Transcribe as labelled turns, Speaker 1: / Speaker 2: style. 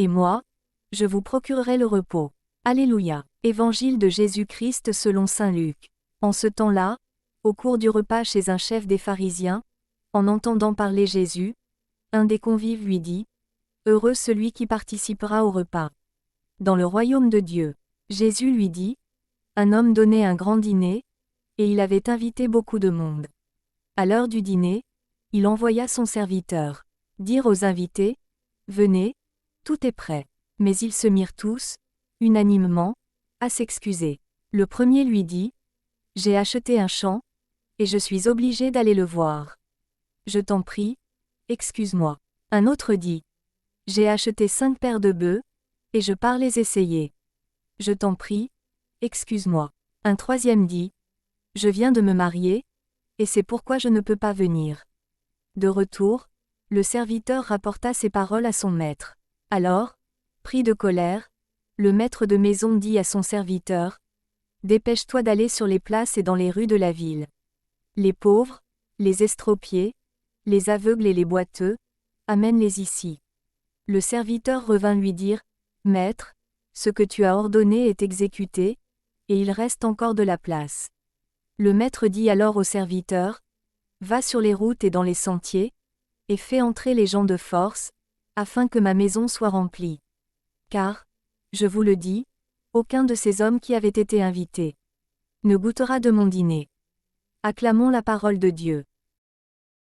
Speaker 1: Et moi, je vous procurerai le repos. Alléluia. Évangile de Jésus-Christ selon saint Luc. En ce temps-là, au cours du repas chez un chef des pharisiens, en entendant parler Jésus, un des convives lui dit, « Heureux celui qui participera au repas dans le royaume de Dieu. » Jésus lui dit, « Un homme donnait un grand dîner, et il avait invité beaucoup de monde. À l'heure du dîner, il envoya son serviteur dire aux invités, « Venez, tout est prêt. » Mais ils se mirent tous, unanimement, à s'excuser. Le premier lui dit, « J'ai acheté un champ, et je suis obligé d'aller le voir. Je t'en prie, excuse-moi. » Un autre dit, « J'ai acheté 5 paires de bœufs, et je pars les essayer. Je t'en prie, excuse-moi. » Un troisième dit, « Je viens de me marier, et c'est pourquoi je ne peux pas venir. » De retour, le serviteur rapporta ces paroles à son maître. Alors, pris de colère, le maître de maison dit à son serviteur, « Dépêche-toi d'aller sur les places et dans les rues de la ville. Les pauvres, les estropiés, les aveugles et les boiteux, amène-les ici. » Le serviteur revint lui dire, « Maître, ce que tu as ordonné est exécuté, et il reste encore de la place. » Le maître dit alors au serviteur, « Va sur les routes et dans les sentiers, et fais entrer les gens de force, afin que ma maison soit remplie. Car, je vous le dis, aucun de ces hommes qui avaient été invités ne goûtera de mon dîner. » Acclamons la parole de Dieu.